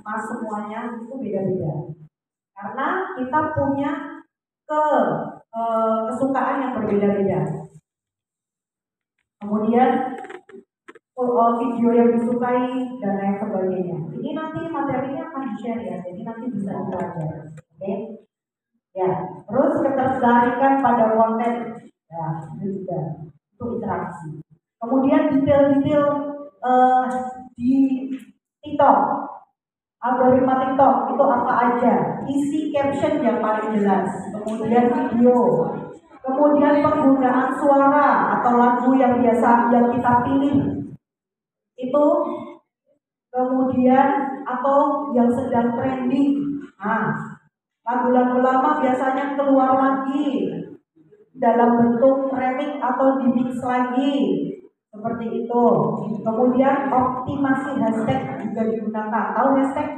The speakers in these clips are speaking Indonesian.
Mas semuanya itu beda-beda. Karena kita punya kesukaan yang berbeda-beda. Kemudian video yang disukai dan lain sebagainya. Ini nanti materinya akan di-share ya, jadi nanti bisa dipelajari. Oke? Ya, terus ketertarikan pada konten. Ya, itu juga itu interaksi. Kemudian detail-detail di TikTok, algoritma TikTok itu apa aja, isi caption yang paling jelas, kemudian video, kemudian penggunaan suara atau lagu yang biasa yang kita pilih itu, kemudian atau yang sedang trending. Nah, lagu-lagu lama biasanya keluar lagi dalam bentuk remix atau dimix lagi seperti itu. Kemudian optimasi hashtag juga digunakan. Tahu hashtag?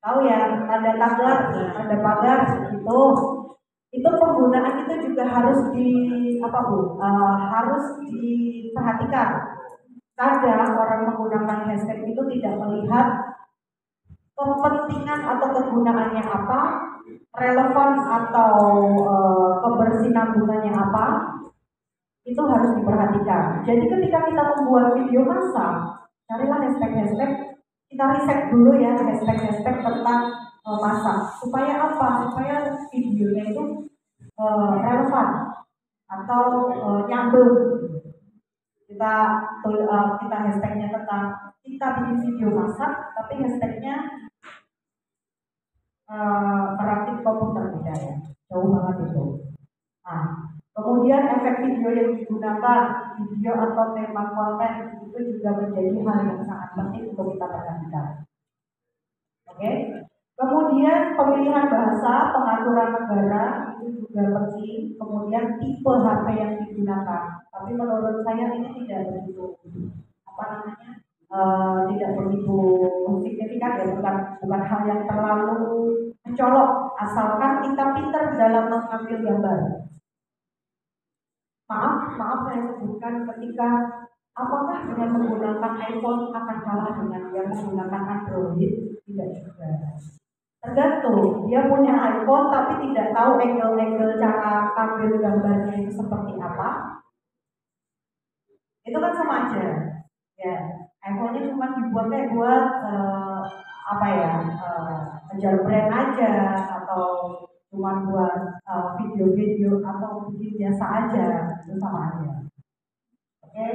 Tahu ya, tanda tagar, tanda pagar itu. Itu penggunaan itu juga harus harus diperhatikan. Kadang orang menggunakan hashtag itu tidak melihat kepentingan atau kegunaannya apa, relevan atau kebersinambungannya apa, itu harus diperhatikan. Jadi ketika kita membuat video masak, carilah hashtag-hashtag, kita riset dulu ya hashtag-hashtag tentang masak. Supaya apa? Supaya videonya itu relevan atau nyambung. Kita hashtagnya tentang kita bikin video masak, tapi hashtagnya merakit komputer tidak ya, jauh banget itu. Nah, kemudian efek video yang digunakan, video atau tema konten itu juga menjadi hal yang sangat penting untuk kita perhatikan. Oke. Kemudian pemilihan bahasa, pengaturan negara itu juga penting. Kemudian tipe HP yang digunakan. Tapi menurut saya ini tidak begitu tidak begitu signifikan ya, bukan hal yang terlalu mencolok, asalkan kita pintar dalam mengambil gambar. Maaf saya sebutkan ketika apakah dengan menggunakan iPhone akan kalah dengan yang menggunakan Android? Tidak juga. Tergantung, dia punya iPhone tapi tidak tahu angle-angle cara ambil gambarnya itu seperti apa. Itu kan sama aja. Ya, iPhone-nya cuma dibuat buat ngejar brand aja, atau cuma buat video-video atau bikin biasa aja, itu sama aja. Oke.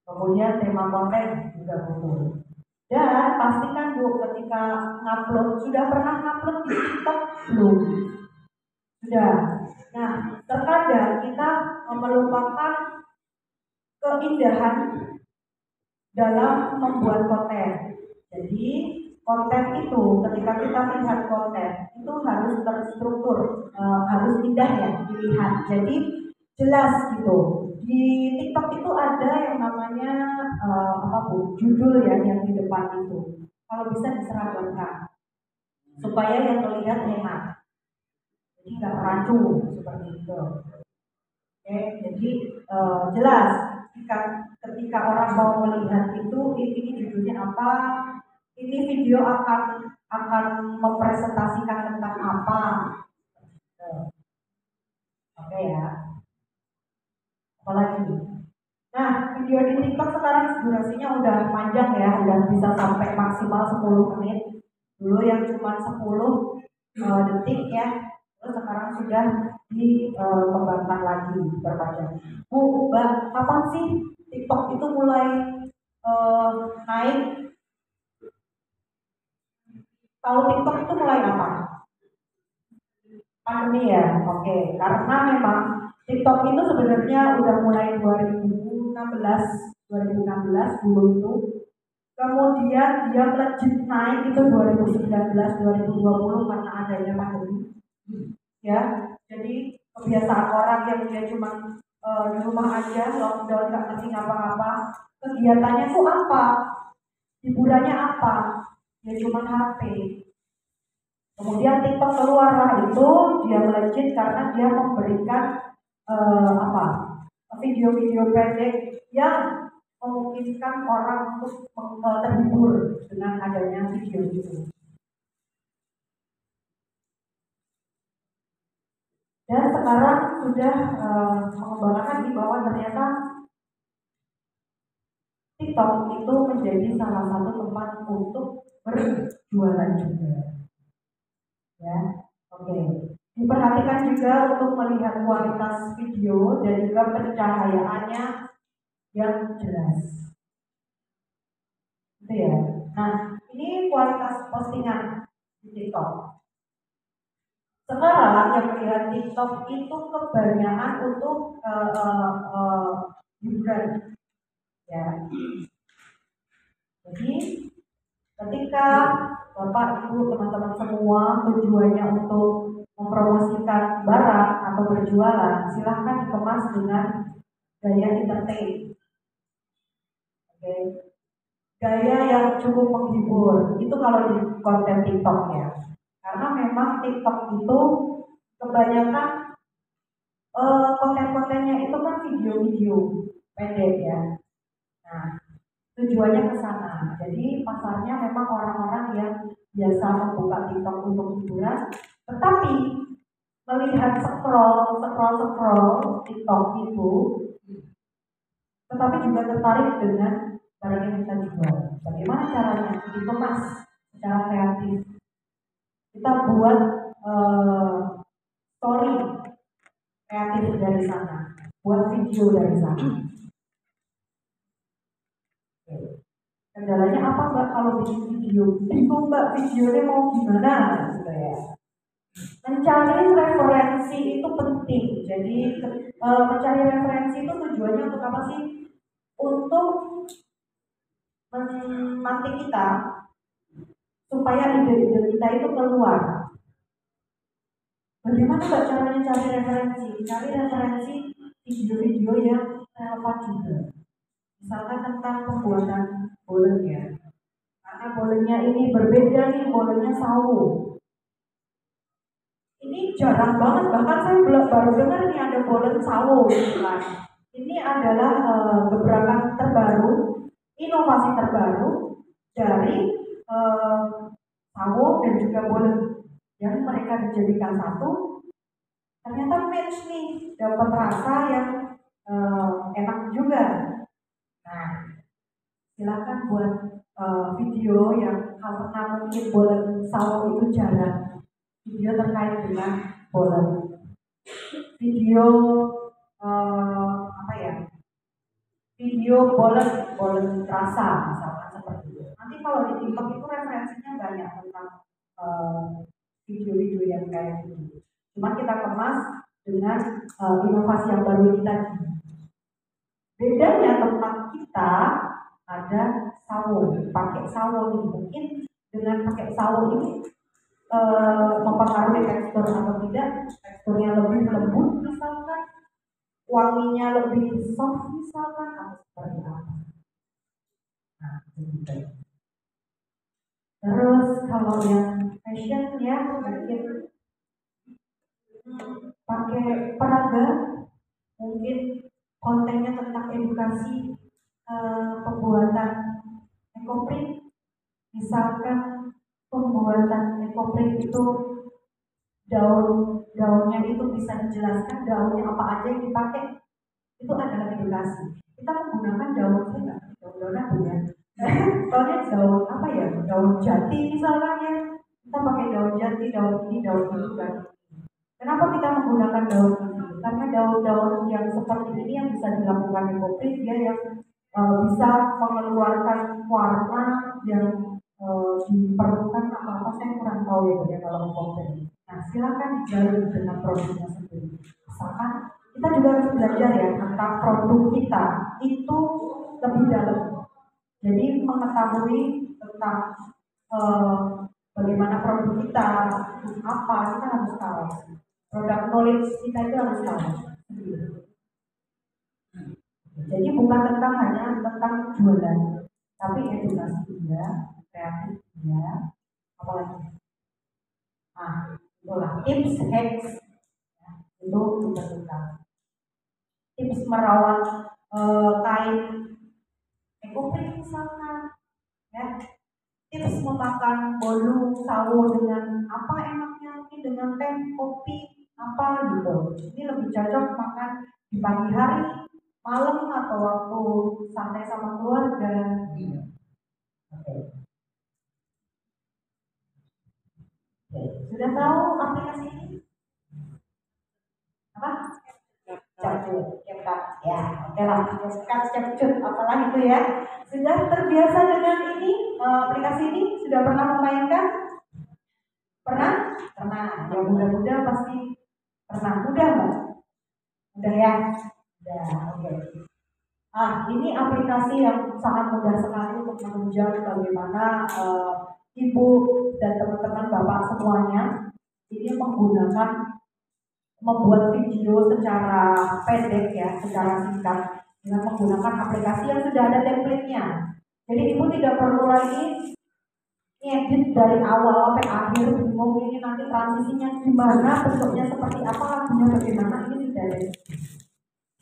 Kemudian tema konten juga butuh. Dan pastikan Bu ketika ngupload, sudah pernah ngupload di TikTok belum? Sudah. Nah, terkadang kita melupakan keindahan dalam membuat konten. Jadi konten itu ketika kita melihat konten itu harus terstruktur, harus indah ya dilihat. Jadi jelas gitu. Di TikTok itu ada yang namanya judul ya yang di depan itu. Kalau bisa diseragamkan supaya yang melihat enak. Jadi nggak rancu seperti itu. Oke, jadi jelas ketika orang mau melihat itu ini judulnya apa, ini video akan mempresentasikan tentang apa. Oke ya. Apalagi. Nah, video di TikTok sekarang durasinya udah panjang ya, udah bisa sampai maksimal 10 menit. Dulu yang cuma 10 detik ya, terus sekarang sudah dikembangkan lagi berpanjang. Bu, Mbak, kapan sih TikTok itu mulai naik? Tahu TikTok itu mulai apa? Pandemi ya, oke. Karena memang TikTok itu sebenarnya udah mulai 2016 dulu itu. Kemudian dia melejit naik itu 2019-2020 karena adanya pandemi. Ya, jadi kebiasaan orang yang dia cuma di rumah aja, lockdown, nggak ngerti ngapa-ngapa. Kegiatannya tuh apa? Hiburannya apa? Ya cuma HP. Kemudian TikTok keluarlah itu, dia melejit karena dia memberikan video-video pendek yang memungkinkan orang untuk terhibur dengan adanya video itu. Dan sekarang sudah mengembangkan di bawah ternyata TikTok itu menjadi salah satu tempat untuk berjualan juga. Ya, oke. Diperhatikan juga untuk melihat kualitas video dan juga pencahayaannya yang jelas. Itu ya. Nah, ini kualitas postingan di TikTok. Sekarang yang melihat TikTok itu kebanyakan untuk hiburan, ya. Jadi ketika Bapak, Ibu, teman-teman semua tujuannya untuk mempromosikan barang atau berjualan, silahkan dikemas dengan gaya entertain. Oke. Gaya yang cukup menghibur, itu kalau di konten TikTok ya. Karena memang TikTok itu kebanyakan konten-kontennya itu kan video-video pendek ya. Nah, tujuannya ke sana. Jadi pasarnya memang orang-orang yang biasa membuka TikTok untuk hiburan, tetapi melihat scroll TikTok itu, tetapi juga tertarik dengan barang yang kita jual. Bagaimana caranya? Dikemas secara kreatif. Kita buat story kreatif dari sana, buat video dari sana. Kendalanya apa Mbak kalau bikin video? Bingung Mbak, videonya mau gimana gitu ya. Mencari referensi itu penting. Jadi mencari referensi itu tujuannya untuk apa sih? Untuk memantik kita supaya ide-ide kita itu keluar. Bagaimana Mbak caranya cari referensi? Cari referensi video-video yang relevan juga. Misalkan tentang pembuatan bolennya. Karena bolennya ini berbeda nih, bolennya sawo. Ini jarang banget, bahkan saya baru dengar nih ada bolen sawo. Nah, ini adalah gebrakan terbaru, inovasi terbaru dari sawo dan juga bolen yang mereka dijadikan satu. Ternyata match nih, dapat rasa yang enak juga. Nah, silakan buat video yang karena mungkin bolen sawo itu jarang. Video terkait dengan bolen. Video apa ya? Video bolen rasa misalkan seperti itu. Nanti kalau di TikTok itu referensinya banyak tentang video-video yang kayak gitu. Cuma kita kemas dengan inovasi yang baru ini tadi. Bedanya tempat kita ada sawo, pakai sawo ini mungkin dengan pakai sawo ini mempengaruhi tekstur atau tidak, teksturnya lebih lembut misalkan, wanginya lebih soft misalkan, atau seperti apa. Nah, begitu. Terus kalau yang fashion ya mungkin pakai peraga, mungkin kontennya tentang edukasi pembuatan ekoprint, misalkan pembuatan ekoprint itu daunnya itu bisa dijelaskan daunnya apa aja yang dipakai, itu adalah edukasi. Kita menggunakan daun apa ya? Soalnya daun apa ya? Daun jati misalkan ya, kita pakai daun jati, daun ini kan. Kenapa kita menggunakan daun ini? Karena daun-daun yang seperti ini yang bisa dilakukan ekoprint dia yang bisa mengeluarkan warna yang diperlukan apa saya kurang tahu ya kalau ekoprint. Nah, silakan dijalin dengan produknya sendiri. Misalkan kita juga harus belajar ya tentang produk kita itu lebih dalam. Jadi mengetahui tentang bagaimana produk kita, apa kita harus tahu. Produk knowledge kita itu harus tahu. Jadi bukan hanya tentang jualan, tapi edukasi juga, kreatif juga, apalagi. Nah, itulah tips hacks ya, itu kita tentang tips merawat kain misalkan ya tips memakan bolu sawo dengan apa enaknya ini dengan teh kopi apa gitu. Ini lebih cocok makan di pagi hari, malam atau waktu santai sama keluarga. Oke. Oke. Sudah tahu aplikasi ini? Apa? Capcut, CapCut. Ya, oke lah. CapCut, Capcut, apalah itu ya. Sudah terbiasa dengan ini aplikasi ini? Sudah pernah memainkan? Pernah? Pernah. Ya mudah-mudah pasti pernah. Mudah nggak? Mudah ya? Udah, oke. Ini aplikasi yang sangat mudah sekali untuk menunjang bagaimana ibu dan teman-teman bapak semuanya ini membuat video secara pendek ya, secara singkat dengan menggunakan aplikasi yang sudah ada template-nya. Jadi ibu tidak perlu lagi ngedit dari awal sampai akhir, bingung ini nanti transisinya gimana, bentuknya seperti apa, lagunya bagaimana, ini sudah ada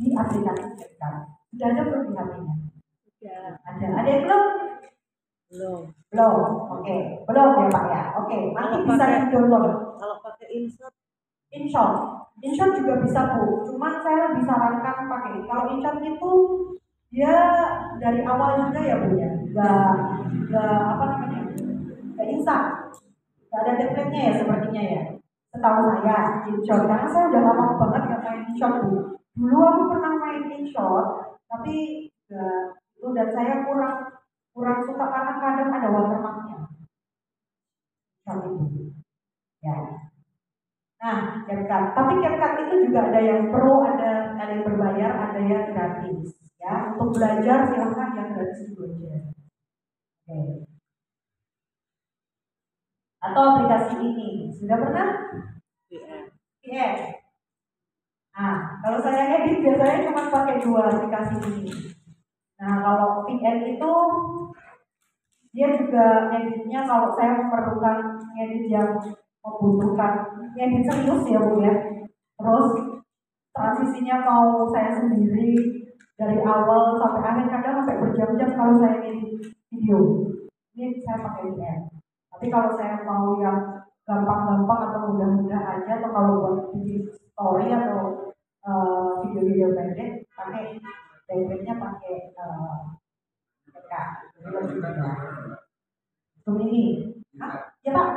di aplikasi CapCut. Sudah ada belum di HP-nya? Ya. Ada yang belum? Belum. Oke. Belum ya Pak ya. Oke. Nanti bisa di-download. Kalau pakai InShot juga bisa Bu. Cuman saya lebih sarankan pakai. Kalau InShot itu dia dari awal juga ya Bu ya. Gak apa namanya? Gak instan. Gak ada template-nya ya sepertinya ya. Setahu saya InShot. Karena saya udah lama banget gak main InShot Bu. Dulu aku pernah main InShot, tapi itu dan saya kurang suka karena kadang ada watermarknya. Ya. Nah, CapCut. Tapi CapCut itu juga ada yang pro, ada yang berbayar, ada yang gratis. Ya, untuk belajar silahkan yang gratis dulu aja. Oke. Atau aplikasi ini sudah pernah? Iya. Nah, kalau saya edit biasanya cuma pakai dua aplikasi ini. Nah, kalau VN itu dia juga editnya kalau saya memerlukan edit yang membutuhkan edit serius ya Bu ya. Terus transisinya mau saya sendiri dari awal sampai akhir, kadang sampai berjam-jam kalau saya edit video. Ini saya pakai VN. Tapi kalau saya mau yang gampang-gampang atau mudah-mudah aja, atau kalau buat bikin story atau video-video pendek, pakai template-nya pakai PK. Jadi lebih mudah. Zoom ini, ya Pak?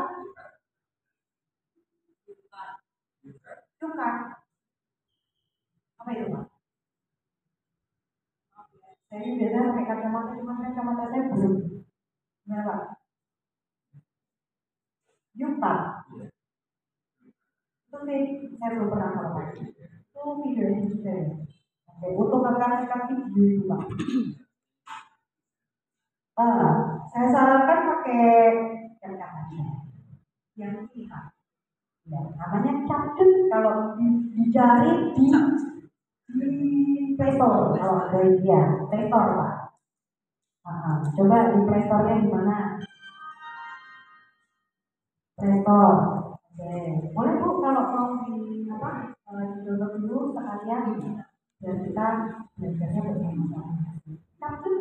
Suka. Apa itu Pak? Saya biasanya pakai kacamata, cuma kacamata saya belum. Ya Pak? Yuka. Itu sih saya belum pernah pakai. Itu video ini juga ya. Oke, untuk rekan-rekan video itu Pak. Saya sarankan pakai kacamata yang ini Pak. Ya, namanya Capcut. Kalau dicari di Play Store, kalau dari dia Play Store Pak. Coba di Play Store-nya di mana? Play Store. Oke, boleh Bu kalau mau di download dulu sekalian dan kita belajarnya bersama. Capcut,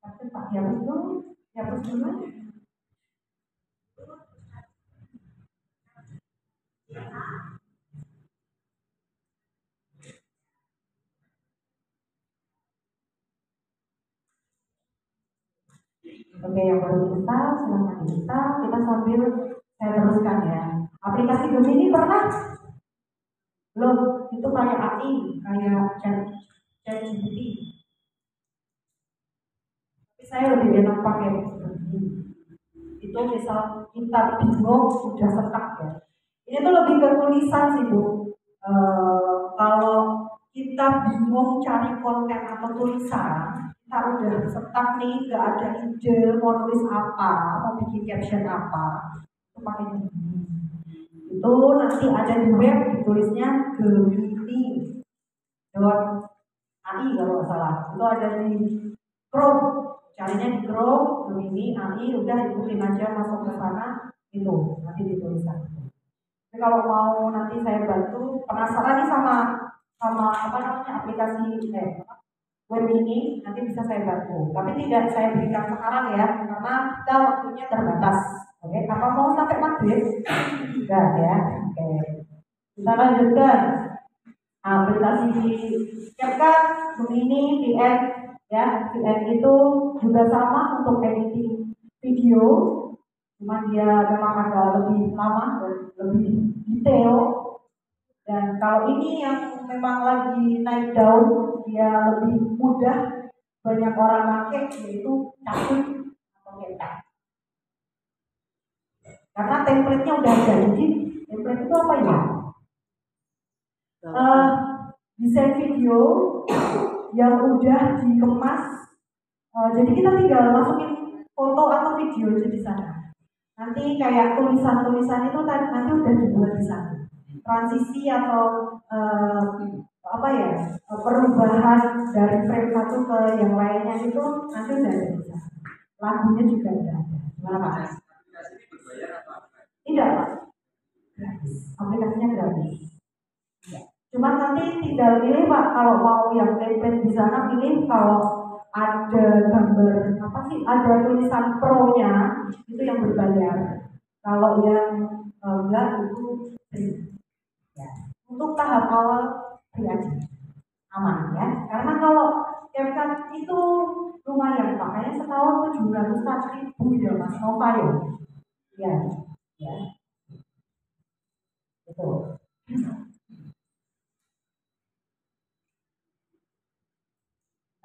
Capcut Pak, dihapus dulu. Oke, yang baru install, silahkan install. Kita sambil saya teruskan ya. Aplikasi Gemini pernah? Belum, itu kayak AI, kayak ChatGPT. Tapi saya lebih enak pakai Gemini. Itu misal kita bingung, sudah setak ya. Ini tuh lebih ke tulisan sih Bu. Kalau kita bingung cari konten atau tulisan, kita udah setak nih, gak ada ide mau nulis apa, mau bikin caption apa, itu pakai Gemini. Itu nanti ada di web, ditulisnya Gemini.ai kalau nggak salah. Itu ada di Chrome, carinya di Chrome, Gemini, AI, udah ikutin aja masuk ke sana, itu nanti dituliskan. Tapi kalau mau nanti saya bantu, penasaran nih sama apa namanya aplikasi web ini nanti bisa saya bantu. Tapi tidak saya berikan sekarang ya, karena kita waktunya terbatas. Oke, apa mau sampai maghrib? Enggak ya. Oke. Kita lanjutkan. Aplikasi di CapCut begini VN ya. VN itu juga sama untuk editing video, cuma dia memang agak lebih lama dan lebih detail. Dan kalau ini yang memang lagi naik daun, dia lebih mudah banyak orang pakai, yaitu Capcut atau CapCut. Karena template-nya udah ada. Jadi template itu apa ya? Desain video yang udah dikemas. Jadi kita tinggal masukin foto atau video aja di sana. Nanti kayak tulisan-tulisan itu nanti udah dibuat di sana. Transisi atau apa ya, perubahan dari frame satu ke yang lainnya itu nanti udah ada di sana. Lagunya juga udah ada. Gimana Pak? Tidak Pak. Gratis. Aplikasinya gratis. Ya. Cuma nanti tinggal pilih Pak, kalau mau yang template di sana pilih, kalau ada gambar apa sih, ada tulisan pro-nya itu yang berbayar. Kalau yang enggak itu free. Ya. Untuk tahap awal free aja, aman ya. Karena kalau CapCut itu lumayan Pak, kayaknya setahun 700.000 ya Mas Nova ya. Ya, ya. Itu.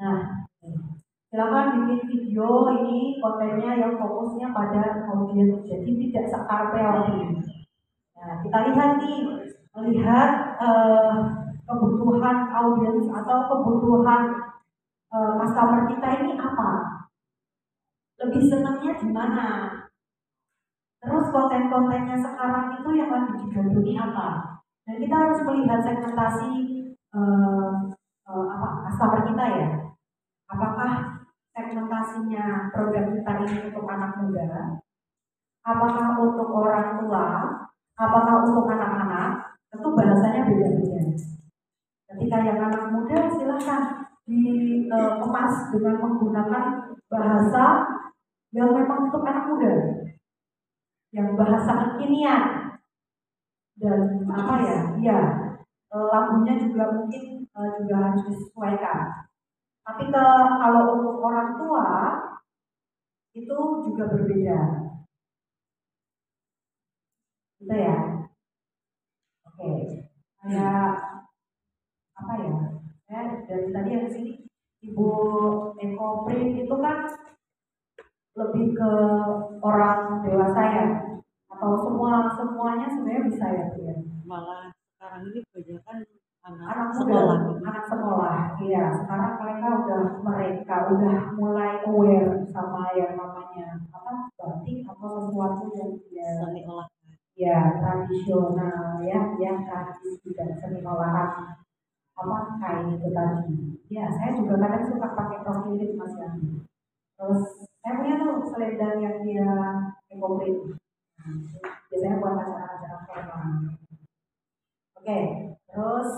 Nah, silakan bikin video ini kontennya yang fokusnya pada audiens, jadi tidak sekarpel ini. Nah, kita lihat nih, melihat kebutuhan audiens atau kebutuhan customer kita ini apa, lebih senangnya di mana, terus konten-kontennya sekarang itu yang lagi digandrungi apa, dan kita harus melihat segmentasi customer kita ya. Apakah segmentasinya program kita ini untuk anak muda? Apakah untuk orang tua? Apakah untuk anak-anak? Tentu bahasanya beda-beda. Ketika yang anak muda silahkan dikemas dengan menggunakan bahasa yang memang untuk anak muda, yang bahasa kekinian, dan apa ya, lagunya juga mungkin juga harus disesuaikan. Tapi kalau untuk orang tua itu juga berbeda, gitu ya. Oke, kayak apa ya? Dari tadi yang sini Ibu Eko Print itu kan lebih ke orang dewasa ya, atau semuanya sebenarnya bisa ya Bu ya. Malah sekarang ini kebanyakan Anak sekolah. muda, anak sekolah, iya. Sekarang mereka udah mulai aware sama yang namanya apa, batik atau sesuatu yang Seni olahan. ya tradisional ya, yang tradisi dan seni olahan apa kain itu tadi. Ya, saya juga kadang suka pakai profilit Mas Yanti. Terus saya punya tuh selendang yang dia ekoprint. Biasanya buat acara-acara formal. Oke, terus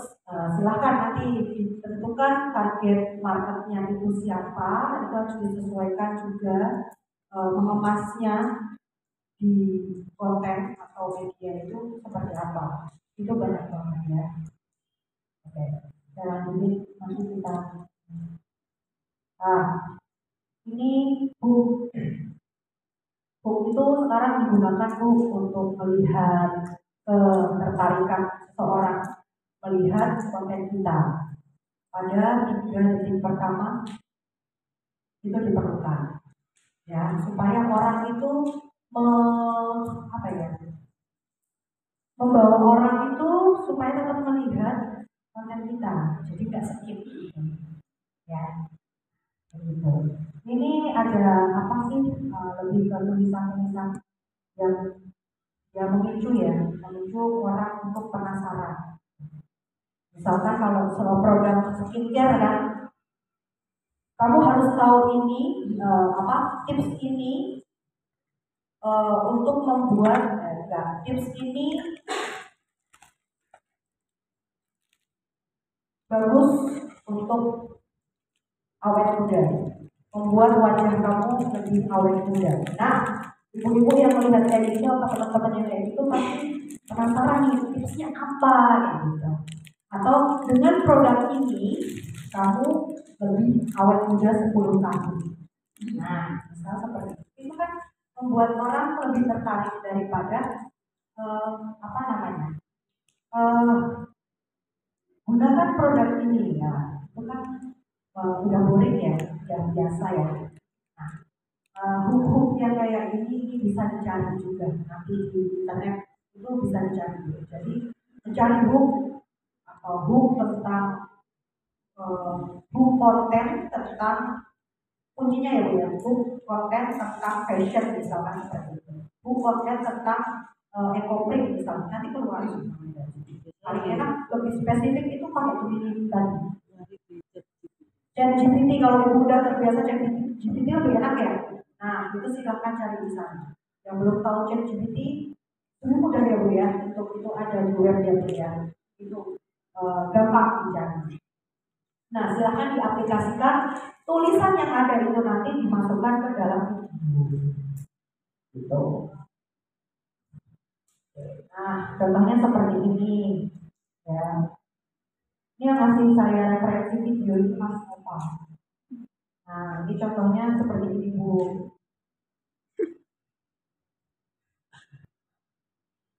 silahkan nanti ditentukan target marketnya itu siapa, itu harus disesuaikan juga mengemasnya di konten atau media itu seperti apa. Itu banyak banget ya. Oke, dan ini nanti kita ini book itu sekarang digunakan untuk melihat ketertarikan seseorang melihat konten kita. Pada 3 detik pertama itu diperlukan ya, supaya orang itu membawa orang itu supaya tetap melihat konten kita, jadi nggak skip ya begitu. Ini ada apa sih, lebih ke tulisan-tulisan yang memicu orang untuk penasaran. Misalkan kalau soal program skincare kan, kamu harus tahu ini tips ini untuk membuat tips ini bagus untuk awet muda, membuat wajah kamu lebih awet muda. Nah, ibu-ibu yang melihat kayak gitu atau teman-teman yang kayak gitu pasti penasaran nih tipsnya apa gitu. Atau dengan produk ini kamu lebih awet muda 10 tahun. Nah, misal seperti itu kan membuat orang lebih tertarik daripada apa namanya eh, gunakan produk ini ya. Itu kan udah boring ya, udah biasa ya. Nah, hook-hook yang kayak ini bisa dicari juga nanti di internet itu bisa dicari. Jadi mencari hook atau hook tentang hook konten tentang kuncinya ya Bu ya, hook konten tentang fashion misalkan seperti itu, hook konten tentang eco-print misalnya nanti keluar semuanya. Paling enak lebih spesifik itu pakai Gemini tadi. ChatGPT kalau ibu udah terbiasa ChatGPT lebih enak ya. Nah itu silahkan cari di sana. Yang belum tahu ChatGPT itu mudah ya Bu ya. Untuk itu ada di web ya Bu ya. Itu gampang dicari. Nah silahkan diaplikasikan tulisan yang ada itu nanti dimasukkan ke dalam video. Gitu. Nah contohnya seperti ini ya. Ini yang ngasih saya referensi video ini Mas Opa. Nah, ini contohnya seperti ini Bu.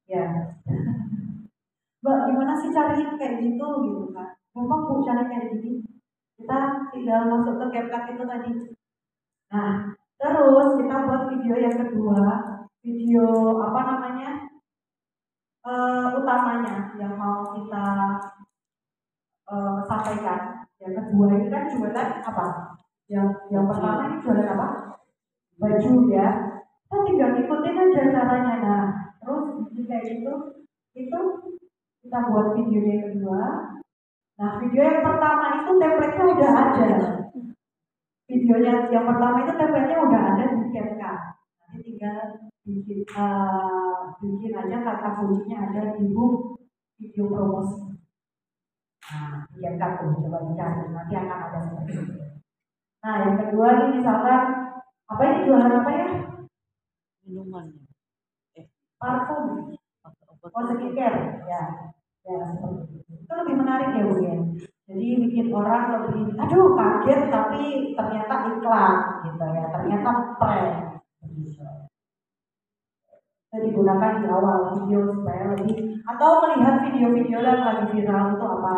Ya, Mbak, gimana sih cari kayak gitu kan? Gampang Bu cari kayak gini. Kita tinggal masuk ke CapCut itu tadi. Nah, terus kita buat video yang kedua, video apa namanya utamanya yang mau kita sampaikan. Yang kedua ini kan jualan apa? Yang pertama ini jualan apa? Baju ya. Kita tinggal ikutin aja caranya. Nah, terus jika itu kita buat video yang kedua. Nah, video yang pertama itu template-nya udah ada. Videonya yang pertama itu template-nya udah ada di CapCut. Nanti tinggal bikin aja kata kuncinya ada di book video promosi. Nah, di CapCut tuh coba dicari. Nanti akan ada seperti itu. Nah, yang kedua ini misalkan apa ini jualan apa ya? Minuman. Parfum. Oh, skincare. Ya, seperti itu. Itu lebih menarik ya Bu ya. Jadi bikin orang lebih, aduh kaget tapi ternyata iklan gitu ya, ternyata prank. Gitu. Itu digunakan di awal video supaya lebih, atau melihat video-video yang lagi viral itu apa.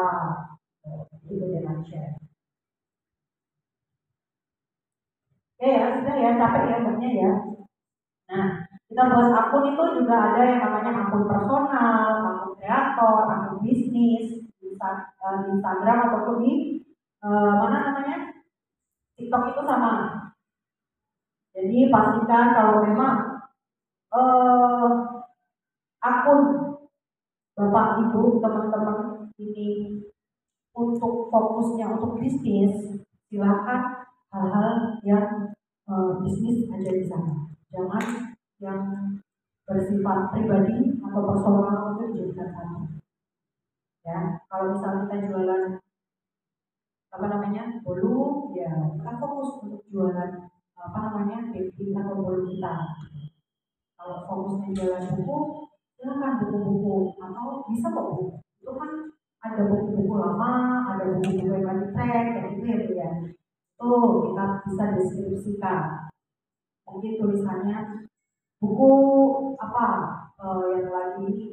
Itu dengan share. Oke ya, sudah ya, capek ya Mbaknya ya. Nah, kita buat akun itu juga ada yang namanya akun personal, akun kreator, akun bisnis, di Instagram ataupun di mana namanya TikTok itu sama. Jadi pastikan kalau memang eh, akun Bapak Ibu teman-teman ini untuk fokusnya untuk bisnis, silakan hal-hal yang bisnis aja di sana. Jangan yang bersifat pribadi atau personal itu dijadikan satu. Ya, kalau misalnya kita jualan apa namanya bolu, ya kita fokus untuk jualan apa namanya baking atau bolu kita. Kalau fokusnya jualan buku, silakan buku-buku atau bisa kok buku. Itu kan ada buku-buku lama, ada buku-buku yang lagi tren, kayak gitu ya Bu ya. Tuh kita bisa deskripsikan. Mungkin tulisannya buku apa yang lagi ini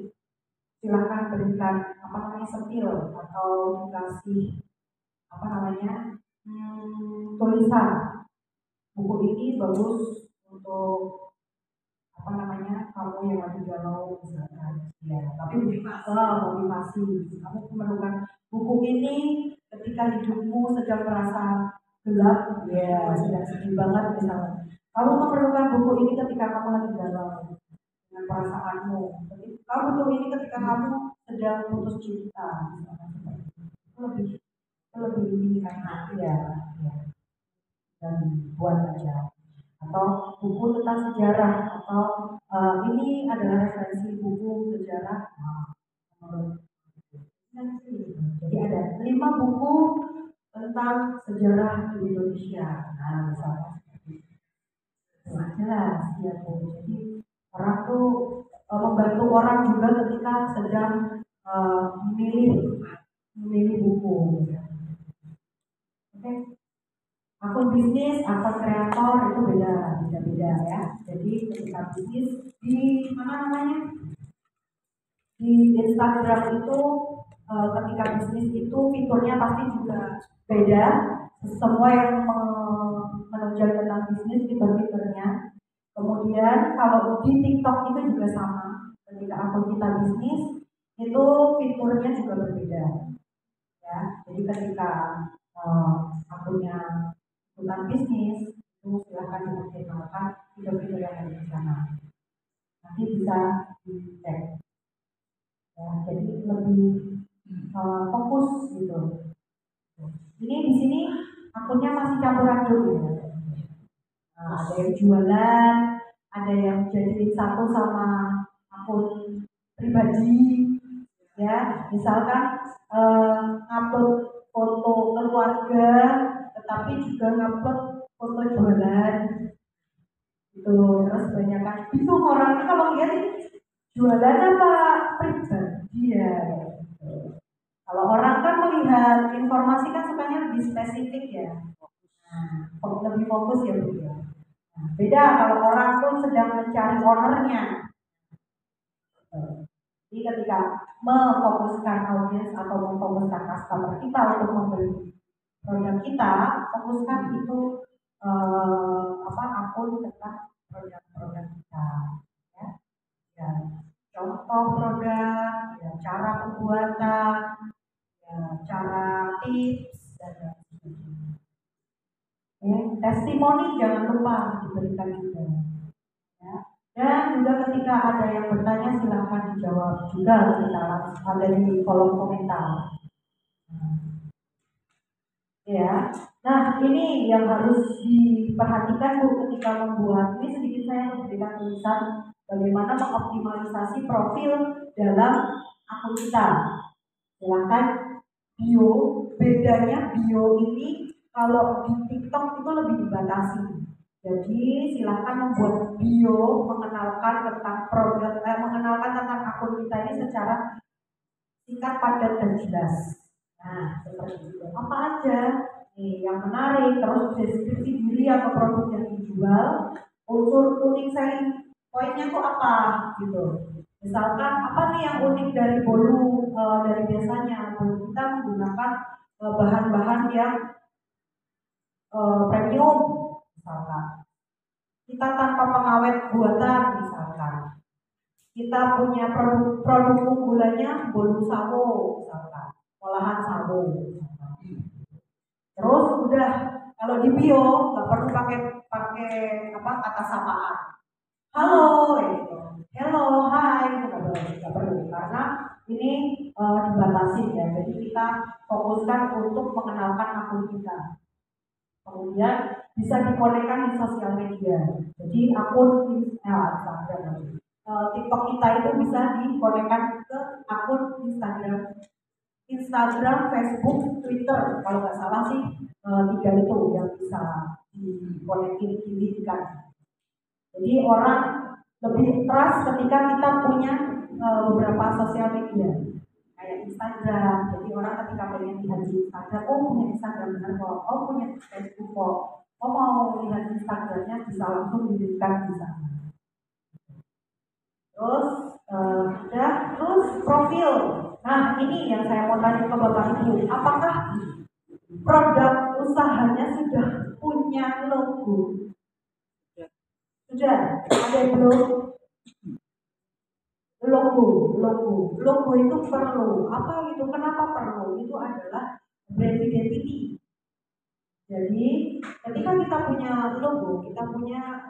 silahkan berikan apa namanya setil atau dikasih apa namanya tulisan buku ini bagus untuk apa namanya kamu yang lagi galau misalkan ya tapi motivasi kamu memerlukan buku ini ketika hidupmu sedang merasa gelap ya sedang sedih banget misalnya kamu memerlukan buku ini ketika kamu lagi galau dengan perasaanmu kamu butuh ini ketika kamu sedang putus cinta misalkan itu lebih ini kan ya dan buat aja atau buku tentang sejarah atau ini adalah referensi buku sejarah jadi ada 5 buku tentang sejarah di Indonesia. Nah, misalnya nah, jelas ya Bu. Jadi orang tuh membantu orang juga ketika sedang memilih memilih buku. Oke, akun bisnis, akun kreator itu beda-beda ya. Jadi ketika bisnis di mana namanya di Instagram itu ketika bisnis itu fiturnya pasti juga beda. Semua yang menunjang tentang bisnis fitur-fiturnya. Kemudian kalau di TikTok itu juga sama. Ketika akun kita bisnis itu fiturnya juga berbeda. Ya, jadi ketika akunnya tentang bisnis itu silahkan dimaksimalkan fitur-fitur yang ada di sana. Nanti bisa dicek. Ya, jadi lebih fokus gitu. Ini di sini akunnya masih campur aduk ya. Nah, ada yang jualan, ada yang jadi satu sama akun pribadi, ya. Misalkan ngupload foto keluarga, tetapi juga ngupload foto jualan. Itu terus banyak kan. Itu orang ini kalau lihat jualan apa pribadi ya. Kalau orang kan melihat informasi kan sukanya lebih spesifik ya. Nah, lebih fokus ya Bu ya. Nah, beda kalau orang pun sedang mencari ownernya. Jadi ketika memfokuskan audiens atau memfokuskan customer kita untuk membeli produk kita, fokuskan itu akun tentang produk-produk kita. Ya. Ya. Contoh produk, ya, cara pembuatan, ya, cara tips dan lain sebagainya. Ya, testimoni jangan lupa diberikan juga. Ya. Dan juga ketika ada yang bertanya silahkan dijawab juga kita ada di kolom komentar. Ya, nah ini yang harus diperhatikan Bu ketika membuat ini sedikit saya memberikan tulisan bagaimana mengoptimalisasi profil dalam akun kita. Silahkan bio, bedanya bio ini kalau di TikTok itu lebih dibatasi. Jadi silahkan membuat bio mengenalkan tentang produk, mengenalkan tentang akun kita ini secara singkat, padat dan jelas. Nah, seperti itu. Apa aja nih yang menarik, terus deskripsi diri atau produk yang dijual, unsur unik selling poinnya tuh apa gitu. Misalkan apa nih yang unik dari bolu dari biasanya bolu kita menggunakan bahan-bahan yang premium misalkan. Kita tanpa pengawet buatan misalkan. Kita punya produk unggulannya bolu sawo misalkan, olahan sawo misalkan. Terus udah kalau di bio nggak perlu pakai kata sapaan. Halo gitu. Hello, hai itu nggak perlu karena ini dibatasi ya. Jadi kita fokuskan untuk mengenalkan akun kita. Kemudian bisa dikonekkan di sosial media. Jadi akun Instagram, TikTok kita itu bisa dikonekkan ke akun Instagram, Facebook, Twitter. Kalau nggak salah sih 3 itu yang bisa dikoneksikan. Jadi orang lebih trust ketika kita punya beberapa sosial media kayak Instagram. Jadi orang ketika pengen lihat di Instagram, oh punya Instagram benar kok, oh punya Facebook kok, oh mau lihat Instagramnya bisa langsung dilihat di sana. Terus terus profil. Nah ini yang saya mau tanya ke Bapak Ibu, apakah produk usahanya sudah punya logo? Sudah, ada yang belum? Logo itu perlu. Apa itu? Kenapa perlu? Itu adalah brand identity. Jadi ketika kita punya logo, kita punya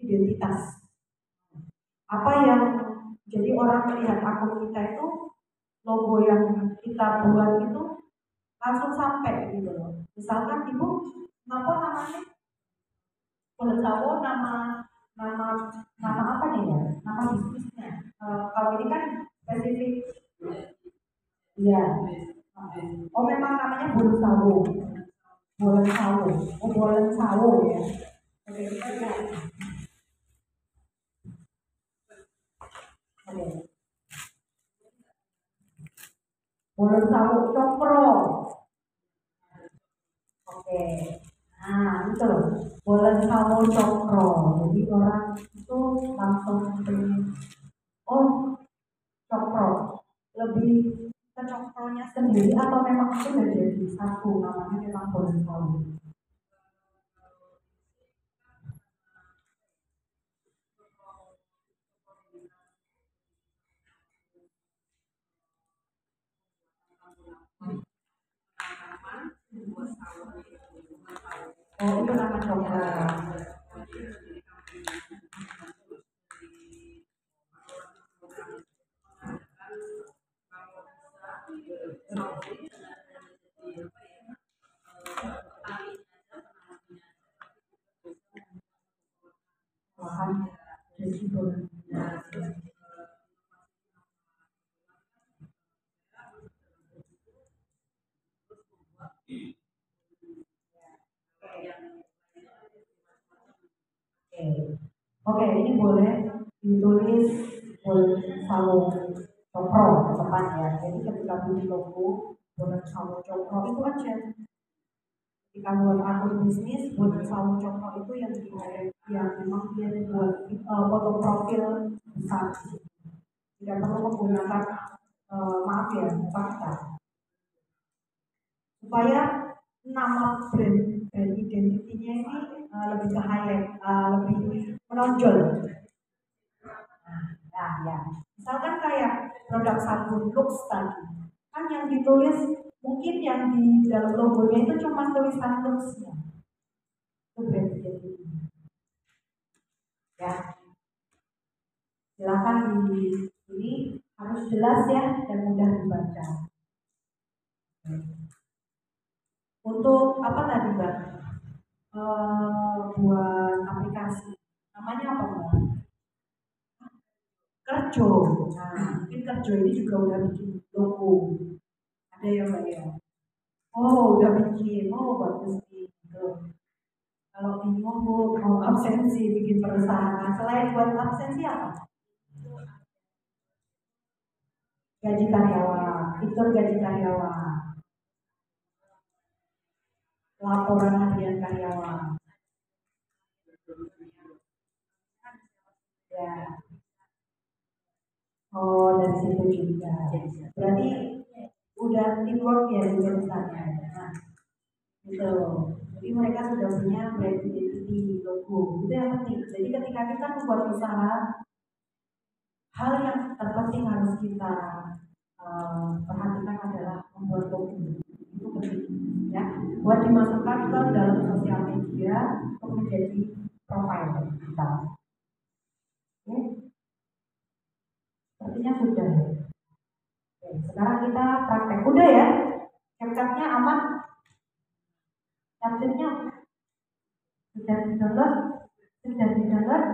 identitas. Apa yang jadi orang melihat akun kita itu logo yang kita buat itu langsung sampai gitu loh. Misalkan ibu apa namanya? Kalau tahu nama apa nih ya? Nama bisnisnya. Kalau ini kan spesifik. Iya. Oh memang namanya bulu sawo. Sawu. Bolen Sawu. Oh, Bolen Sawu ya. Oke, kita lihat. Oke. Bolen Sawu Cokro. Oke. Nah, itu loh. Bolen Sawu Cokro. Jadi orang itu langsung pengen, oh, cokro. Lebih ke cokronya sendiri atau memang itu udah jadi satu namanya memang bolen sawu. Oh, itu nama cokro. Lahan jadi bolen. Oke, ini boleh ditulis bolen sawu cokro teman ya. Jadi ketika beli logo bolen sawu cokro itu aja. Ketika buat akun bisnis, bolen sawu cokro itu yang memang dia buat foto profil besar. Tidak perlu menggunakan maaf ya, fakta. Supaya nama brand identitinya ini lebih ke highlight, lebih menonjol. Nah, ya. Misalkan kayak produk sabun Lux tadi, kan yang ditulis mungkin yang di dalam logonya itu cuma tulisan Luxnya. Itu brand identity. Ya, silakan di ini harus jelas ya dan mudah dibaca. Untuk apa tadi Mbak? Buat aplikasi. Namanya apa Mbak? Kerjo. Nah, mungkin Kerjo ini juga udah bikin logo. Ada ya Mbak ya? Oh, udah bikin. Oh, bagus nih. Gitu. Kalau bingung Bu, mau absensi bikin perusahaan. Nah, selain buat absensi apa? Gaji karyawan, fitur gaji karyawan, laporan harian karyawan. Ya, oh dari situ juga. Berarti udah teamwork ya di perusahaannya. Nah, gitu. Jadi mereka sudah punya brand identity logo. Itu yang penting. Jadi ketika kita membuat usaha, hal yang terpenting harus kita perhatikan adalah membuat logo. Itu penting ya. Buat dimasukkan ke dalam sosial media untuk menjadi profile kita. Oke, sepertinya sudah ya. Oke, sekarang kita praktek. Udah ya? CapCut-nya aman? Captionnya sudah di-download? Sudah di-download?